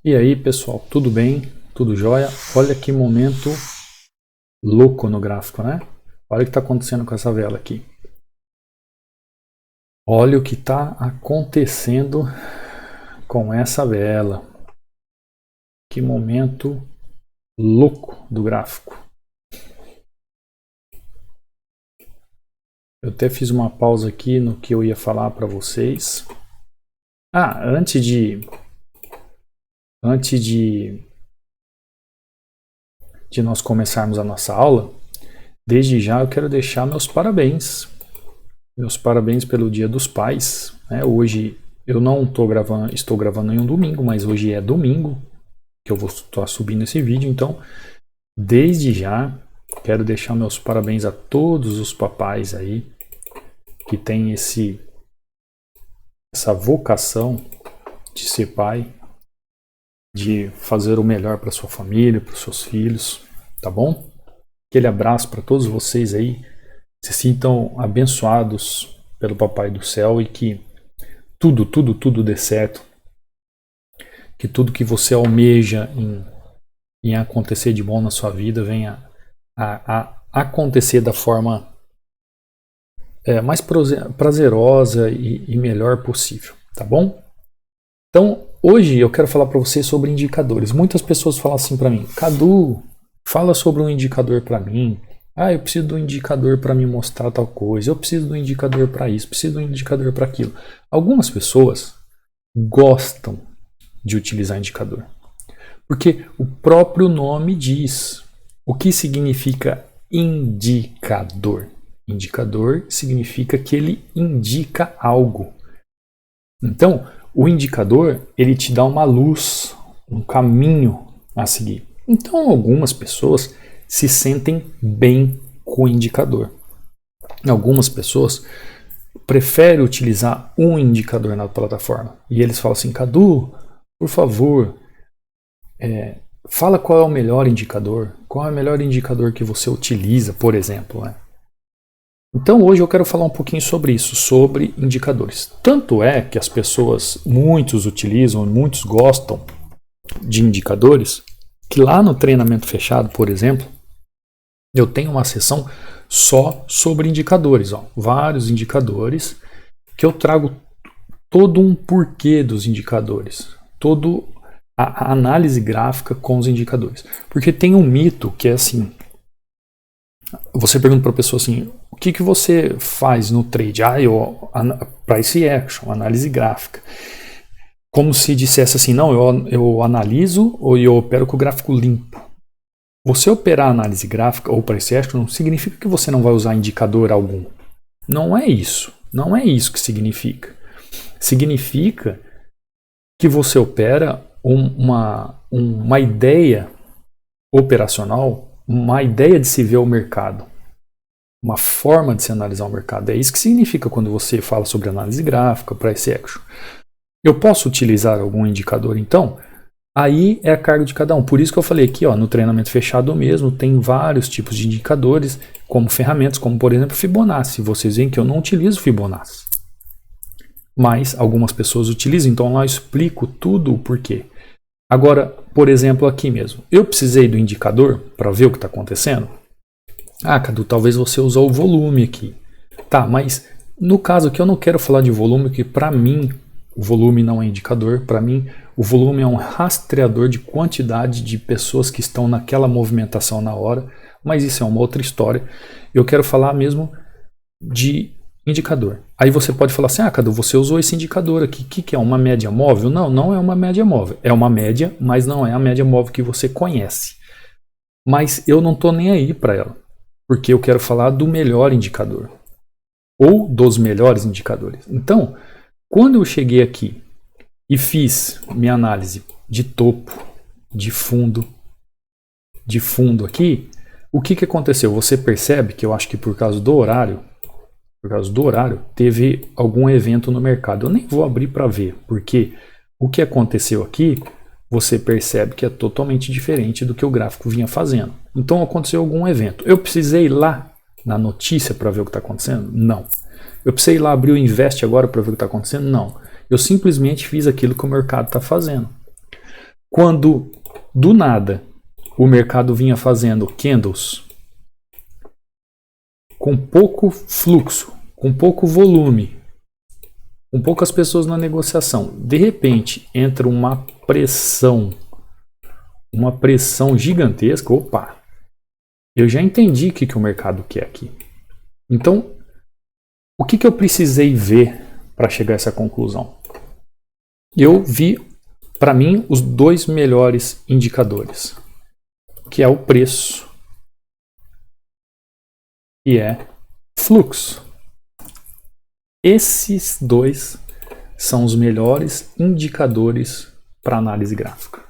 E aí, pessoal, tudo bem? Tudo jóia? Olha que momento louco no gráfico, né? Olha o que está acontecendo com essa vela aqui. Olha o que está acontecendo com essa vela. Que momento louco do gráfico. Eu até fiz uma pausa aqui no que eu ia falar para vocês. Antes de nós começarmos a nossa aula, desde já eu quero deixar meus parabéns. Meus parabéns pelo Dia dos Pais. Né? Hoje eu não estou gravando em um domingo, mas hoje é domingo que eu vou estar subindo esse vídeo. Então, desde já, quero deixar meus parabéns a todos os papais aí que têm essa vocação de ser pai, de fazer o melhor para sua família, para os seus filhos, tá bom? Aquele abraço para todos vocês aí. Se sintam abençoados pelo Papai do Céu e que tudo dê certo. Que tudo que você almeja em acontecer de bom na sua vida venha a acontecer da forma mais prazerosa e melhor possível, tá bom? Então, hoje eu quero falar para vocês sobre indicadores. Muitas pessoas falam assim para mim: Cadu, fala sobre um indicador para mim. Eu preciso de um indicador para me mostrar tal coisa, eu preciso de um indicador para isso, preciso de um indicador para aquilo. Algumas pessoas gostam de utilizar indicador, porque o próprio nome diz. O que significa indicador? Indicador significa que ele indica algo. Então, o indicador, ele te dá uma luz, um caminho a seguir. Então, algumas pessoas se sentem bem com o indicador. Algumas pessoas preferem utilizar um indicador na plataforma. E eles falam assim: Cadu, por favor, fala qual é o melhor indicador. Qual é o melhor indicador que você utiliza, por exemplo. Né? Então hoje eu quero falar um pouquinho sobre isso, sobre indicadores. Tanto é que as pessoas, muitos utilizam, muitos gostam de indicadores, que lá no treinamento fechado, por exemplo, eu tenho uma sessão só sobre indicadores, vários indicadores, que eu trago todo um porquê dos indicadores, toda a análise gráfica com os indicadores. Porque tem um mito que é assim, você pergunta para a pessoa assim: o que você faz no trade? Price action, análise gráfica. Como se dissesse assim: não, eu analiso ou eu opero com o gráfico limpo. Você operar análise gráfica ou price action não significa que você não vai usar indicador algum. Não é isso. Não é isso que significa. Significa que você opera uma ideia operacional, uma ideia de se ver o mercado, uma forma de se analisar o mercado. É isso que significa quando você fala sobre análise gráfica, price action. Eu posso utilizar algum indicador então? Aí é a cargo de cada um. Por isso que eu falei aqui, no treinamento fechado mesmo, tem vários tipos de indicadores, como ferramentas, como por exemplo Fibonacci. Vocês veem que eu não utilizo Fibonacci. Mas algumas pessoas utilizam, então lá eu explico tudo o porquê. Agora, por exemplo, aqui mesmo. Eu precisei do indicador para ver o que está acontecendo? Cadu, talvez você usou o volume aqui. Tá, mas no caso aqui eu não quero falar de volume, porque para mim o volume não é indicador. Para mim, o volume é um rastreador de quantidade de pessoas que estão naquela movimentação na hora, mas isso é uma outra história. Eu quero falar mesmo de indicador. Aí você pode falar assim: Cadu, você usou esse indicador aqui. O que é? Uma média móvel? Não, não é uma média móvel. É uma média, mas não é a média móvel que você conhece. Mas eu não estou nem aí para ela, porque eu quero falar do melhor indicador. Ou dos melhores indicadores. Então, quando eu cheguei aqui e fiz minha análise de topo, de fundo aqui, o que aconteceu? Você percebe que eu acho que por causa do horário, teve algum evento no mercado. Eu nem vou abrir para ver, porque o que aconteceu aqui, você percebe que é totalmente diferente do que o gráfico vinha fazendo. Então aconteceu algum evento. Eu precisei ir lá na notícia para ver o que está acontecendo? Não. Eu precisei ir lá abrir o Invest agora para ver o que está acontecendo? Não. Eu simplesmente fiz aquilo que o mercado está fazendo. quando do nada o mercado vinha fazendo candles com pouco fluxo, com pouco volume, com poucas pessoas na negociação, de repente entra uma pressão gigantesca, opa, eu já entendi o que o mercado quer aqui. Então, o que eu precisei ver para chegar a essa conclusão? Eu vi, para mim, os dois melhores indicadores, que é o preço e é fluxo. Esses dois são os melhores indicadores para análise gráfica.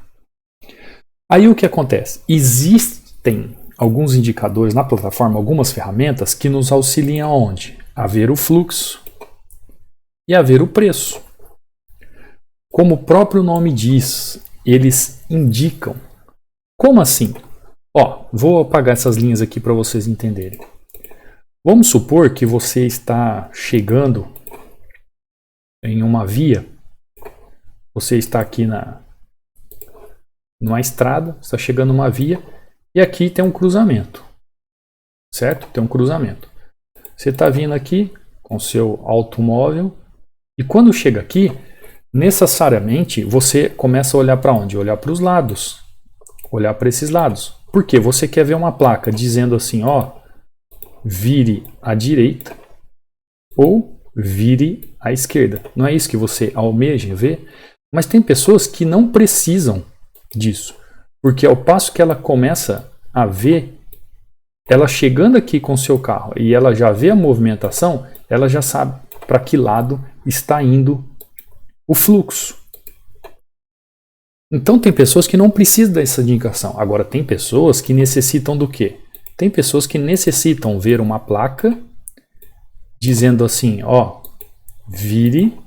Aí o que acontece? Existem alguns indicadores na plataforma, algumas ferramentas que nos auxiliam aonde? A ver o fluxo e a ver o preço. Como o próprio nome diz, eles indicam. Como assim? Vou apagar essas linhas aqui para vocês entenderem. Vamos supor que você está chegando em uma via, você está aqui numa estrada, está chegando numa via e aqui tem um cruzamento, certo? Tem um cruzamento. Você está vindo aqui com seu automóvel e quando chega aqui, necessariamente você começa a olhar para onde? Olhar para os lados, olhar para esses lados. Por quê? Você quer ver uma placa dizendo assim, vire à direita ou vire à esquerda. Não é isso que você almeja ver? Mas tem pessoas que não precisam disso. Porque ao passo que ela começa a ver, ela chegando aqui com o seu carro e ela já vê a movimentação, ela já sabe para que lado está indo o fluxo. Então tem pessoas que não precisam dessa indicação. Agora tem pessoas que necessitam do quê? Tem pessoas que necessitam ver uma placa dizendo assim, vire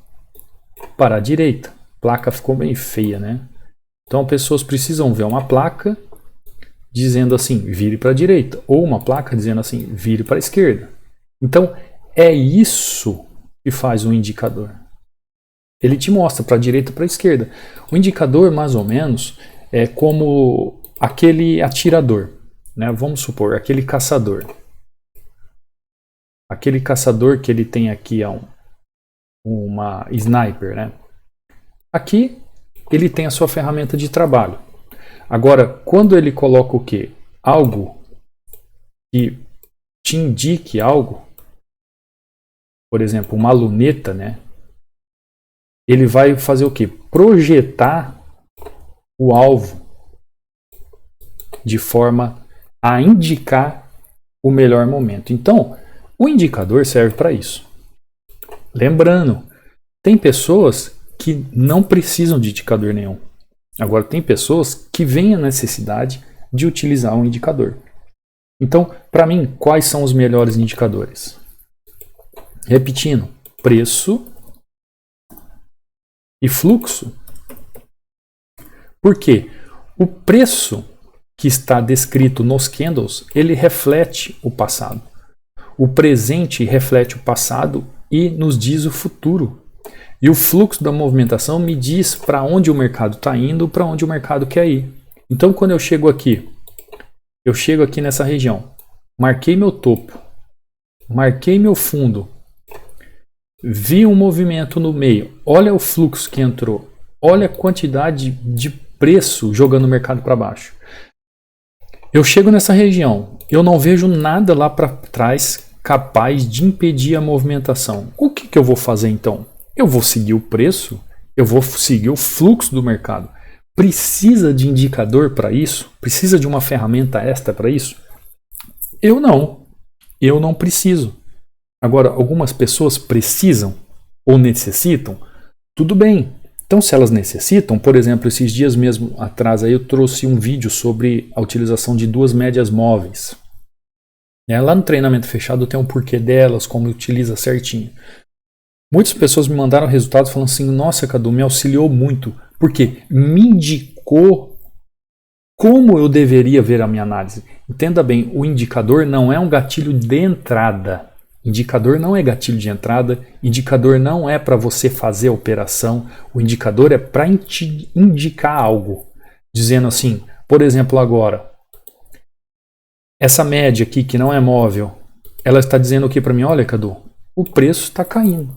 para a direita. A placa ficou bem feia, né? Então pessoas precisam ver uma placa dizendo assim, vire para a direita. Ou uma placa dizendo assim, vire para a esquerda. Então é isso que faz um indicador. Ele te mostra para a direita e para a esquerda. O indicador, mais ou menos, é como aquele atirador. Né? Vamos supor, aquele caçador. Aquele caçador que ele tem aqui uma sniper. Né? Aqui ele tem a sua ferramenta de trabalho. Agora, quando ele coloca o quê? Algo que te indique algo, por exemplo, uma luneta, né? Ele vai fazer o quê? Projetar o alvo de forma a indicar o melhor momento. Então, o indicador serve para isso. Lembrando, tem pessoas que não precisam de indicador nenhum. Agora, tem pessoas que veem a necessidade de utilizar um indicador. Então, para mim, quais são os melhores indicadores? Repetindo, preço e fluxo. Por quê? O preço que está descrito nos candles, ele reflete o passado. O presente reflete o passado e nos diz o futuro. E o fluxo da movimentação me diz para onde o mercado está indo, para onde o mercado quer ir. Então, quando eu chego aqui nessa região, marquei meu topo, marquei meu fundo, vi um movimento no meio, olha o fluxo que entrou, olha a quantidade de preço jogando o mercado para baixo. Eu chego nessa região, eu não vejo nada lá para trás capaz de impedir a movimentação. O que eu vou fazer então? Eu vou seguir o preço, eu vou seguir o fluxo do mercado. Precisa de indicador para isso? Precisa de uma ferramenta extra para isso? Eu não preciso. Agora, algumas pessoas precisam ou necessitam, tudo bem. Então, se elas necessitam, por exemplo, esses dias mesmo atrás aí eu trouxe um vídeo sobre a utilização de duas médias móveis. Lá no treinamento fechado tem um porquê delas, como utiliza certinho. Muitas pessoas me mandaram resultados falando assim, nossa, Cadu, me auxiliou muito, porque me indicou como eu deveria ver a minha análise. Entenda bem, o indicador não é um gatilho de entrada. Indicador não é gatilho de entrada, indicador não é para você fazer a operação, o indicador é para indicar algo. dizendo assim, por exemplo, agora, essa média aqui que não é móvel, ela está dizendo o que para mim? Olha, Cadu, o preço está caindo.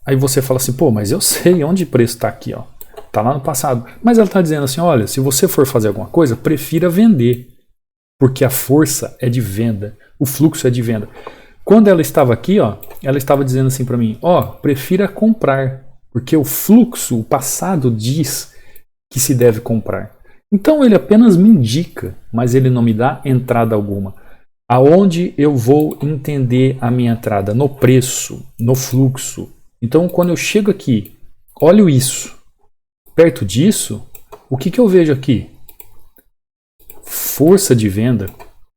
Aí você fala assim, pô, mas eu sei onde o preço está aqui, ó. Está lá no passado. Mas ela está dizendo assim, olha, se você for fazer alguma coisa, prefira vender. Porque a força é de venda, o fluxo é de venda. Quando ela estava aqui, ó, ela estava dizendo assim para mim, ó, prefira comprar. Porque o fluxo, o passado diz que se deve comprar. Então ele apenas me indica, mas ele não me dá entrada alguma. Aonde eu vou entender a minha entrada? No preço, no fluxo. Então, quando eu chego aqui, olho isso. Perto disso, o que eu vejo aqui? Força de venda.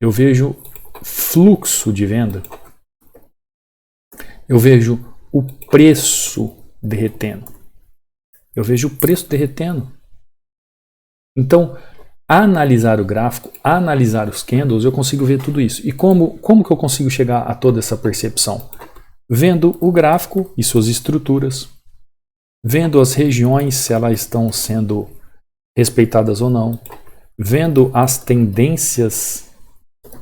Eu vejo fluxo de venda. Eu vejo o preço derretendo. Eu vejo o preço derretendo. Então, analisar o gráfico, analisar os candles, eu consigo ver tudo isso. E como que eu consigo chegar a toda essa percepção? Vendo o gráfico e suas estruturas, vendo as regiões, se elas estão sendo respeitadas ou não, vendo as tendências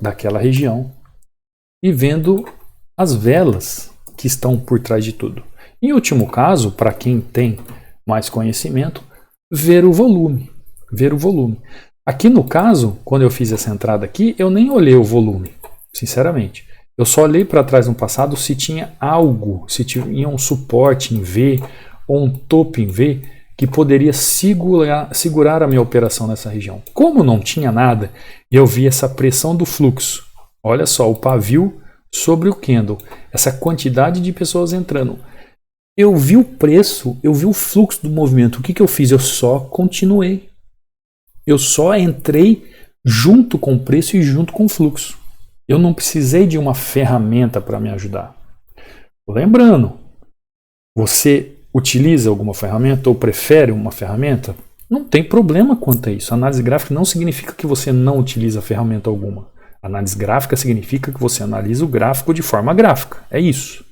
daquela região e vendo as velas que estão por trás de tudo. Em último caso, para quem tem mais conhecimento, ver o volume. Ver o volume. Aqui no caso, quando eu fiz essa entrada aqui, eu nem olhei o volume, sinceramente. Eu só olhei para trás no passado se tinha algo, se tinha um suporte em V ou um topo em V que poderia segurar a minha operação nessa região. Como não tinha nada, eu vi essa pressão do fluxo. Olha só, o pavio sobre o candle, essa quantidade de pessoas entrando. Eu vi o preço, eu vi o fluxo do movimento. O que eu fiz? Eu só continuei. Eu só entrei junto com o preço e junto com o fluxo. Eu não precisei de uma ferramenta para me ajudar. Lembrando, você utiliza alguma ferramenta ou prefere uma ferramenta? Não tem problema quanto a isso. Análise gráfica não significa que você não utiliza ferramenta alguma. Análise gráfica significa que você analisa o gráfico de forma gráfica. É isso.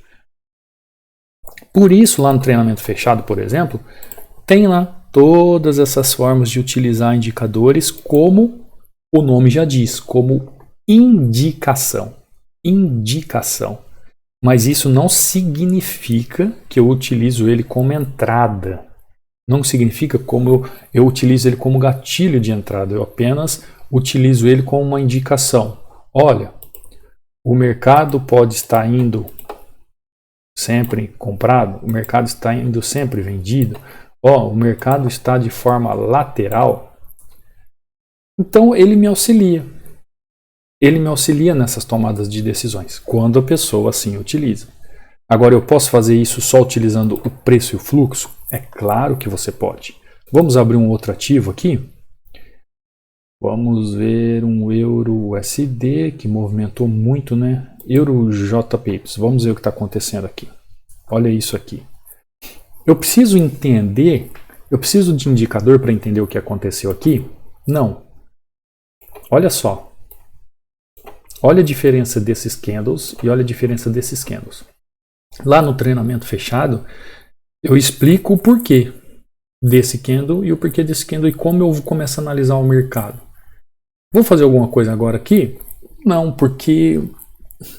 Por isso, lá no treinamento fechado, por exemplo, tem lá todas essas formas de utilizar indicadores, como o nome já diz, como indicação. Indicação. Mas isso não significa que eu utilizo ele como entrada. Não significa como eu utilizo ele como gatilho de entrada. Eu apenas utilizo ele como uma indicação. Olha, o mercado pode estar indo sempre comprado, o mercado está indo sempre vendido. O mercado está de forma lateral. Então ele me auxilia. Ele me auxilia nessas tomadas de decisões, quando a pessoa assim utiliza. Agora, eu posso fazer isso só utilizando o preço e o fluxo? É claro que você pode. Vamos abrir um outro ativo aqui. Vamos ver um Euro USD que movimentou muito, né? Euro JPY. Vamos ver o que está acontecendo aqui. Olha isso aqui. Eu preciso entender, eu preciso de indicador para entender o que aconteceu aqui? Não. Olha só. Olha a diferença desses candles e olha a diferença desses candles. Lá no treinamento fechado, eu explico o porquê desse candle e o porquê desse candle e como eu vou começar a analisar o mercado. Vou fazer alguma coisa agora aqui? Não, porque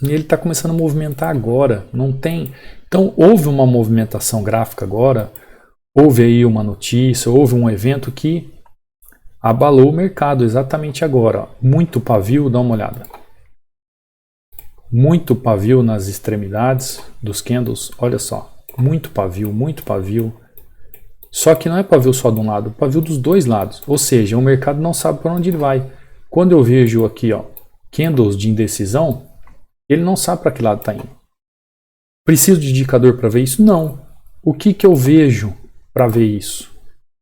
ele está começando a movimentar agora. Não tem. Então, houve uma movimentação gráfica agora, houve aí uma notícia, houve um evento que abalou o mercado exatamente agora. Muito pavio, dá uma olhada. Muito pavio nas extremidades dos candles, olha só. Muito pavio, muito pavio. Só que não é pavio só de um lado, é pavio dos dois lados. Ou seja, o mercado não sabe para onde ele vai. Quando eu vejo aqui, candles de indecisão, ele não sabe para que lado está indo. Preciso de indicador para ver isso? Não. O que eu vejo para ver isso?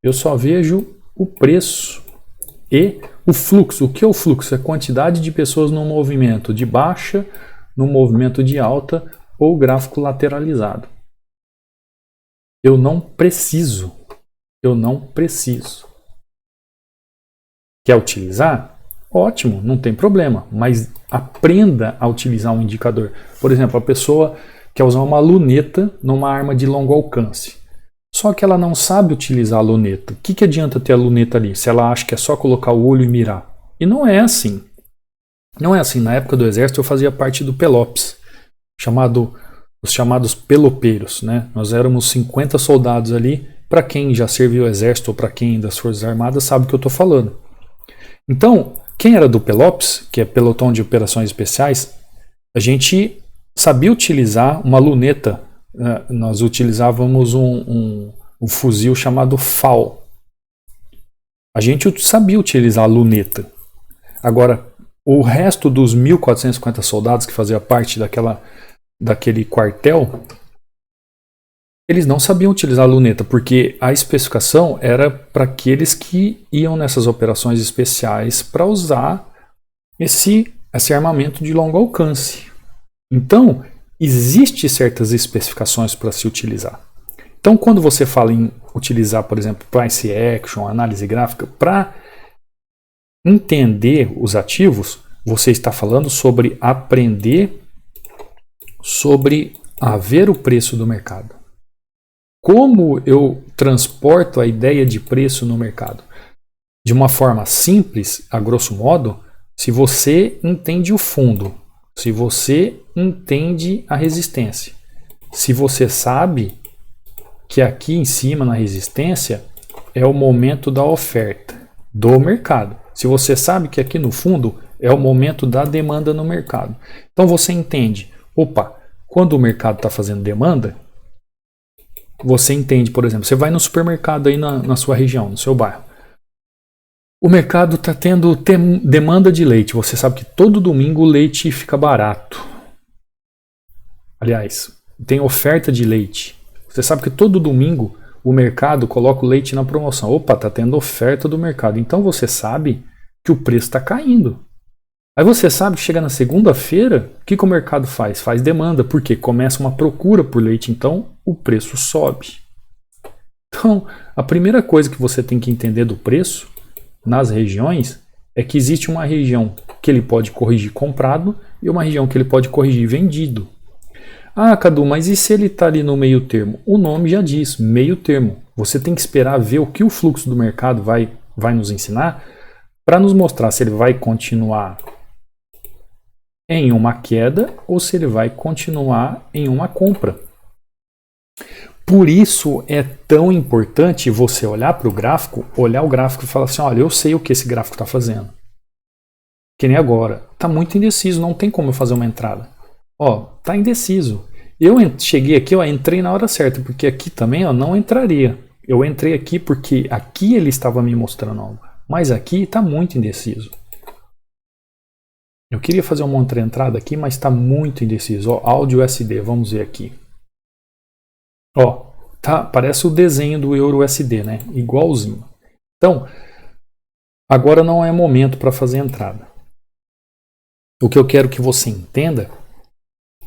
Eu só vejo o preço e o fluxo. O que é o fluxo? É a quantidade de pessoas no movimento de baixa, no movimento de alta ou gráfico lateralizado. Eu não preciso. Eu não preciso. Quer utilizar? Ótimo, não tem problema. Mas aprenda a utilizar um indicador. Por exemplo, a pessoa quer usar uma luneta numa arma de longo alcance. Só que ela não sabe utilizar a luneta. O que adianta ter a luneta ali, se ela acha que é só colocar o olho e mirar? E não é assim. Não é assim. Na época do exército eu fazia parte do Pelops, os chamados pelopeiros, né? Nós éramos 50 soldados ali. Para quem já serviu o exército ou para quem das Forças Armadas sabe o que eu estou falando. Então, quem era do Pelops, que é Pelotão de Operações Especiais, a gente sabia utilizar uma luneta. Nós utilizávamos um fuzil chamado FAL. A gente sabia utilizar a luneta. Agora, o resto dos 1.450 soldados que faziam parte daquele quartel, eles não sabiam utilizar a luneta, porque a especificação era para aqueles que iam nessas operações especiais para usar esse armamento de longo alcance. Então, existem certas especificações para se utilizar. Então, quando você fala em utilizar, por exemplo, price action, análise gráfica, para entender os ativos, você está falando sobre aprender sobre ver o preço do mercado. Como eu transporto a ideia de preço no mercado? De uma forma simples, a grosso modo, se você entende o fundo, se você entende a resistência, se você sabe que aqui em cima na resistência é o momento da oferta do mercado. Se você sabe que aqui no fundo é o momento da demanda no mercado. Então você entende, quando o mercado está fazendo demanda, você entende, por exemplo, você vai no supermercado aí na sua região, no seu bairro. O mercado está tendo demanda de leite. Você sabe que todo domingo o leite fica barato. Aliás, tem oferta de leite. Você sabe que todo domingo o mercado coloca o leite na promoção. Está tendo oferta do mercado. Então você sabe que o preço está caindo. Aí você sabe que chega na segunda-feira, o que o mercado faz? Faz demanda, porque começa uma procura por leite, então o preço sobe. Então, a primeira coisa que você tem que entender do preço nas regiões é que existe uma região que ele pode corrigir comprado e uma região que ele pode corrigir vendido. Cadu, mas e se ele está ali no meio termo? O nome já diz, meio termo. Você tem que esperar ver o que o fluxo do mercado vai nos ensinar para nos mostrar se ele vai continuar em uma queda ou se ele vai continuar em uma compra. Por isso é tão importante você olhar para o gráfico, olhar o gráfico e falar assim, olha, eu sei o que esse gráfico está fazendo. Que nem agora, está muito indeciso, não tem como eu fazer uma entrada. Está indeciso. Eu cheguei aqui, entrei na hora certa, porque aqui também não entraria. Eu entrei aqui porque aqui ele estava me mostrando algo, mas aqui está muito indeciso. Eu queria fazer uma outra entrada aqui, mas está muito indeciso. Áudio USD, vamos ver aqui. Parece o desenho do Euro USD, né? Igualzinho. Então, agora não é momento para fazer entrada. O que eu quero que você entenda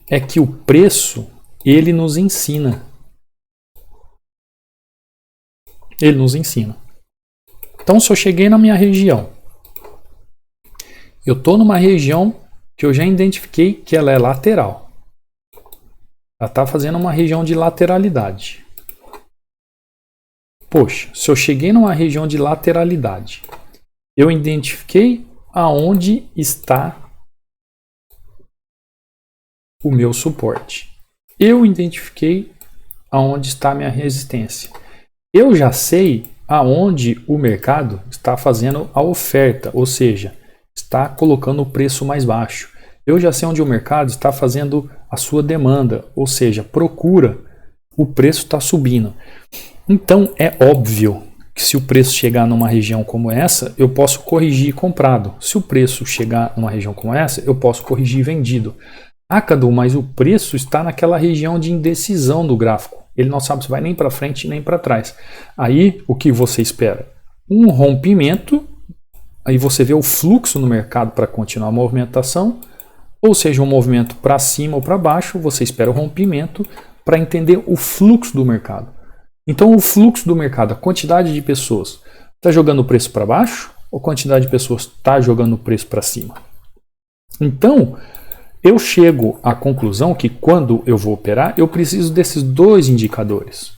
é que o preço, ele nos ensina. Ele nos ensina. Então, se eu cheguei na minha região, eu estou numa região que eu já identifiquei que ela é lateral. Ela está fazendo uma região de lateralidade. Poxa, se eu cheguei numa região de lateralidade, eu identifiquei aonde está o meu suporte. Eu identifiquei aonde está a minha resistência. Eu já sei aonde o mercado está fazendo a oferta, ou seja, está colocando o preço mais baixo. Eu já sei onde o mercado está fazendo a sua demanda, ou seja, procura, o preço está subindo. Então é óbvio que se o preço chegar numa região como essa, eu posso corrigir comprado. Se o preço chegar numa região como essa, eu posso corrigir vendido. Cadu, mas o preço está naquela região de indecisão do gráfico. Ele não sabe se vai nem para frente nem para trás. Aí, o que você espera? Um rompimento, aí você vê o fluxo no mercado para continuar a movimentação, ou seja, um movimento para cima ou para baixo, você espera o rompimento para entender o fluxo do mercado. Então, o fluxo do mercado, a quantidade de pessoas, está jogando o preço para baixo ou a quantidade de pessoas está jogando o preço para cima? Então, eu chego à conclusão que quando eu vou operar, eu preciso desses dois indicadores.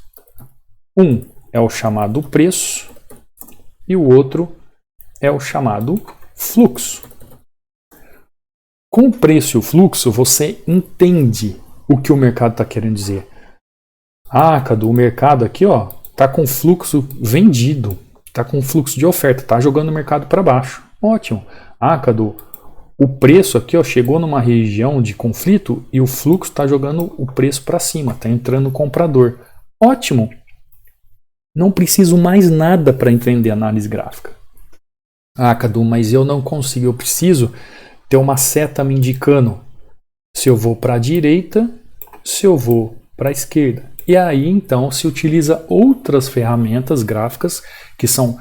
Um é o chamado preço e o outro é o chamado fluxo. Com o preço e o fluxo, você entende o que o mercado está querendo dizer. Ah, Cadu, o mercado aqui está com fluxo vendido, está com fluxo de oferta, está jogando o mercado para baixo. Ótimo. Ah, Cadu, o preço aqui chegou numa região de conflito e o fluxo está jogando o preço para cima, está entrando o comprador. Ótimo. Não preciso mais nada para entender análise gráfica. Ah, Cadu, mas eu não consigo, eu preciso ter uma seta me indicando se eu vou para a direita, se eu vou para a esquerda. E aí, então, se utiliza outras ferramentas gráficas, que são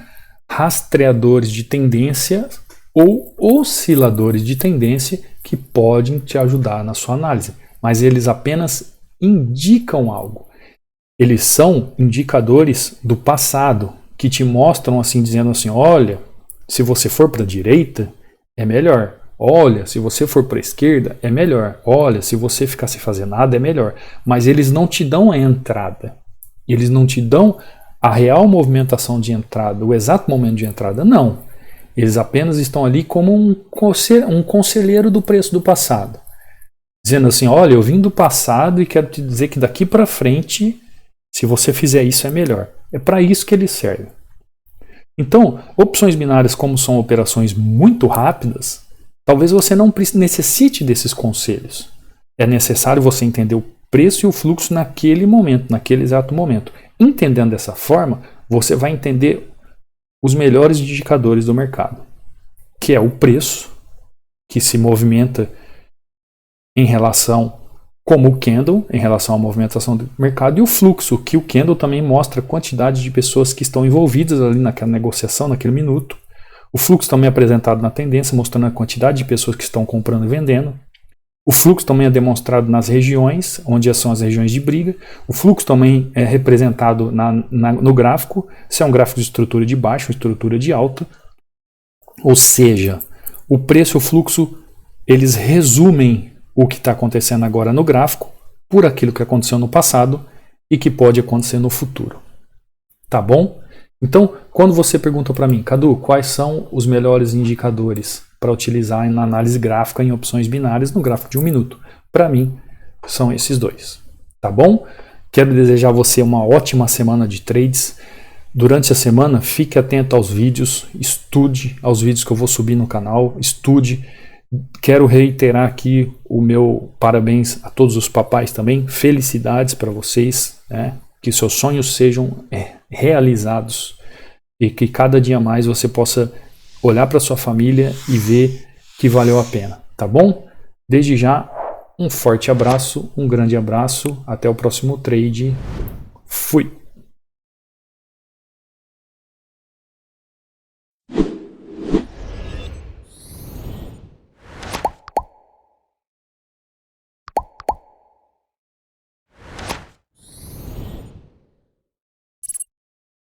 rastreadores de tendência ou osciladores de tendência, que podem te ajudar na sua análise. Mas eles apenas indicam algo. Eles são indicadores do passado, que te mostram assim, dizendo assim, olha, se você for para a direita, é melhor. Olha, se você for para a esquerda, é melhor. Olha, se você ficar sem fazer nada, é melhor. Mas eles não te dão a entrada. Eles não te dão a real movimentação de entrada, o exato momento de entrada. Não. Eles apenas estão ali como um conselheiro do preço do passado. Dizendo assim, olha, eu vim do passado e quero te dizer que daqui para frente, se você fizer isso, é melhor. É para isso que eles servem. Então, opções binárias, como são operações muito rápidas, talvez você não necessite desses conselhos. É necessário você entender o preço e o fluxo naquele momento, naquele exato momento. Entendendo dessa forma, você vai entender os melhores indicadores do mercado, que é o preço, que se movimenta em relação, como o candle, em relação à movimentação do mercado, e o fluxo, que o candle também mostra a quantidade de pessoas que estão envolvidas ali naquela negociação, naquele minuto. O fluxo também é apresentado na tendência, mostrando a quantidade de pessoas que estão comprando e vendendo. O fluxo também é demonstrado nas regiões, onde são as regiões de briga. O fluxo também é representado no gráfico, se é um gráfico de estrutura de baixa ou estrutura de alta. Ou seja, o preço e o fluxo, eles resumem o que está acontecendo agora no gráfico por aquilo que aconteceu no passado e que pode acontecer no futuro. Tá bom? Então, quando você pergunta para mim, Cadu, quais são os melhores indicadores para utilizar na análise gráfica em opções binárias no gráfico de 1 minuto? Para mim, são esses dois. Tá bom? Quero desejar a você uma ótima semana de trades. Durante a semana, fique atento aos vídeos, estude aos vídeos que eu vou subir no canal, estude. Quero reiterar aqui o meu parabéns a todos os papais também. Felicidades para vocês, né? Que seus sonhos sejam realizados e que cada dia mais você possa olhar para sua família e ver que valeu a pena, tá bom? Desde já, um forte abraço, um grande abraço, até o próximo trade. Fui!